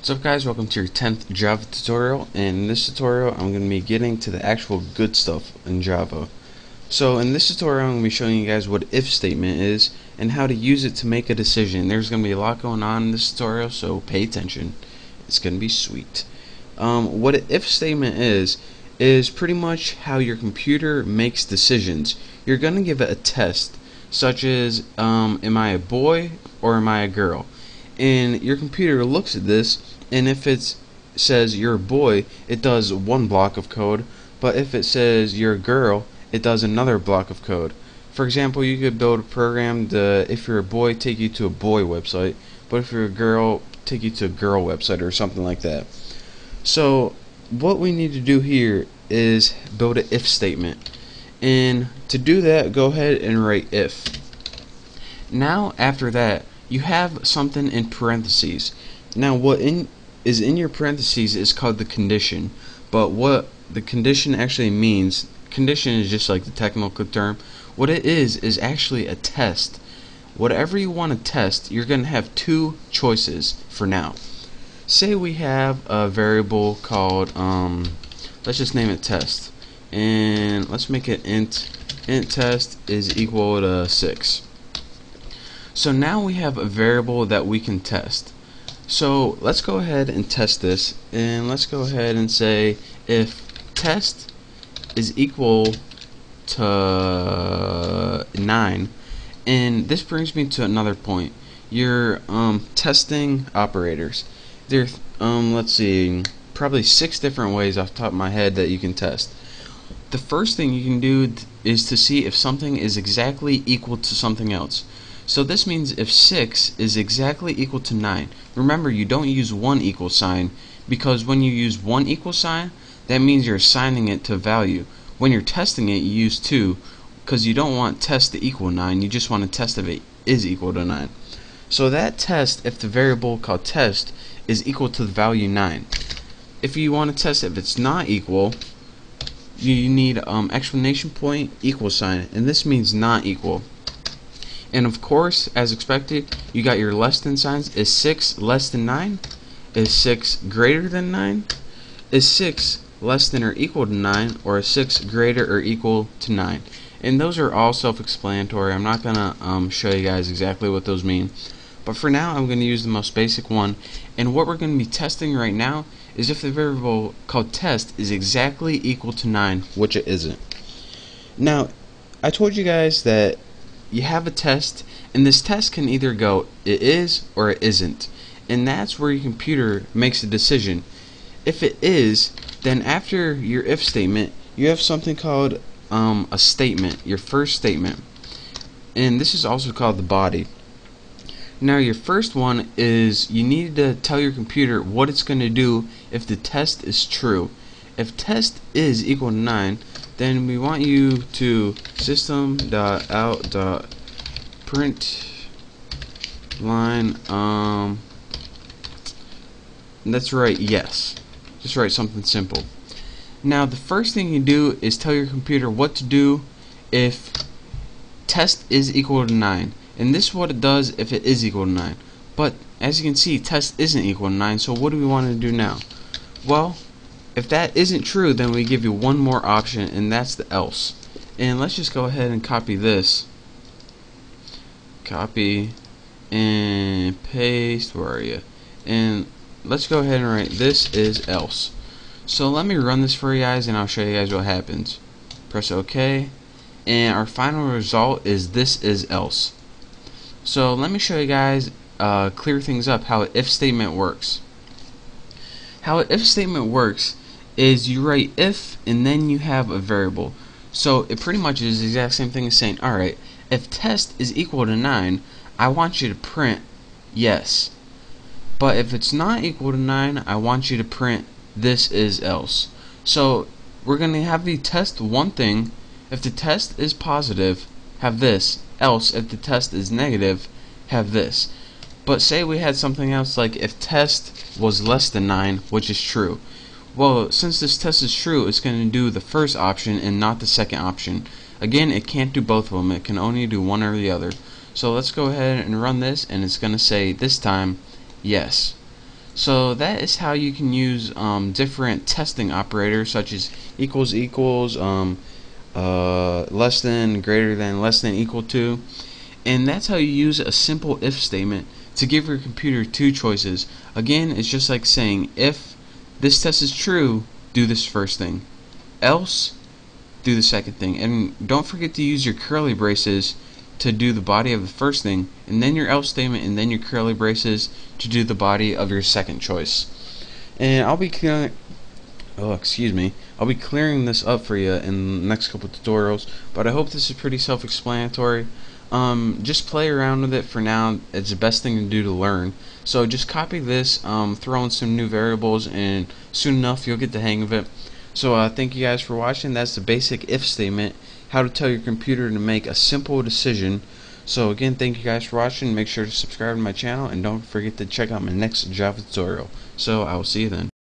What's up guys, welcome to your 10th Java tutorial, and in this tutorial I'm going to be getting to the actual good stuff in Java. So in this tutorial I'm going to be showing you guys what if statement is and how to use it to make a decision. There's going to be a lot going on in this tutorial, so pay attention. It's going to be sweet. What an if statement is pretty much how your computer makes decisions. You're going to give it a test, such as am I a boy or am I a girl? And your computer looks at this, and if it says you're a boy, it does one block of code, but if it says you're a girl, it does another block of code. For example, you could build a program to, if you're a boy, take you to a boy website, but if you're a girl, take you to a girl website or something like that. So what we need to do here is build an if statement, and to do that, go ahead and write if. Now after that, you have something in parentheses. Now what is in your parentheses is called the condition, but what the condition actually means, condition is just like the technical term, what it is actually a test. Whatever you want to test, you're going to have two choices for now. Say we have a variable called, let's just name it test, and let's make it int test is equal to 6. So now we have a variable that we can test. So let's go ahead and test this, and let's go ahead and say if test is equal to 9, and this brings me to another point. Your testing operators. There, let's see, probably 6 different ways off the top of my head that you can test. The first thing you can do is to see if something is exactly equal to something else. So this means if 6 is exactly equal to 9, remember you don't use one equal sign, because when you use one equal sign, that means you're assigning it to a value. When you're testing it, you use 2, because you don't want test to equal 9, you just want to test if it is equal to 9. So that test if the variable called test is equal to the value 9. If you want to test if it's not equal, you need exclamation point equal sign, and this means not equal. And of course, as expected, you got your less than signs. Is 6 less than 9? Is 6 greater than 9? Is 6 less than or equal to 9? Or is 6 greater or equal to 9? And those are all self-explanatory. I'm not going to show you guys exactly what those mean. But for now, I'm going to use the most basic one. And what we're going to be testing right now is if the variable called test is exactly equal to 9, which it isn't. Now, I told you guys that you have a test, and this test can either go it is or it isn't, and that's where your computer makes a decision. If it is, then after your if statement you have something called a statement, your first statement, and this is also called the body. Now your first one is you need to tell your computer what it's going to do if the test is true. If test is equal to 9, then we want you to system.out.println that's right, yes. Just write something simple. Now the first thing you do is tell your computer what to do if test is equal to 9, and this is what it does if it is equal to 9. But as you can see, test isn't equal to 9, so what do we want to do now? Well, if that isn't true, then we give you one more option, and that's the else. And let's just go ahead and copy this. Copy and paste. Where are you? And let's go ahead and write this is else. So let me run this for you guys, and I'll show you guys what happens. Press OK, and our final result is this is else. So let me show you guys, clear things up, how an if statement works. How an if statement works is you write if and then you have a variable. So it pretty much is the exact same thing as saying, alright, if test is equal to 9, I want you to print yes. But if it's not equal to 9, I want you to print this is else. So we're going to have the test one thing. If the test is positive, have this. Else, if the test is negative, have this. But say we had something else like if test was less than 9, which is true. Well, since this test is true, it's going to do the first option and not the second option. Again, it can't do both of them. It can only do one or the other. So let's go ahead and run this, and it's going to say this time yes. So that is how you can use different testing operators such as equals equals, less than, greater than, less than, equal to. And that's how you use a simple if statement to give your computer two choices. Again, it's just like saying, if this test is true, do this first thing. Else, do the second thing. And don't forget to use your curly braces to do the body of the first thing, and then your else statement, and then your curly braces to do the body of your second choice. And I'll be clearing this up for you in the next couple tutorials, but I hope this is pretty self-explanatory. Just play around with it for now. It's the best thing to do to learn. So just copy this, throw in some new variables, and soon enough you'll get the hang of it. So thank you guys for watching. That's the basic if statement, how to tell your computer to make a simple decision. So again, thank you guys for watching. Make sure to subscribe to my channel, and don't forget to check out my next Java tutorial. So I will see you then.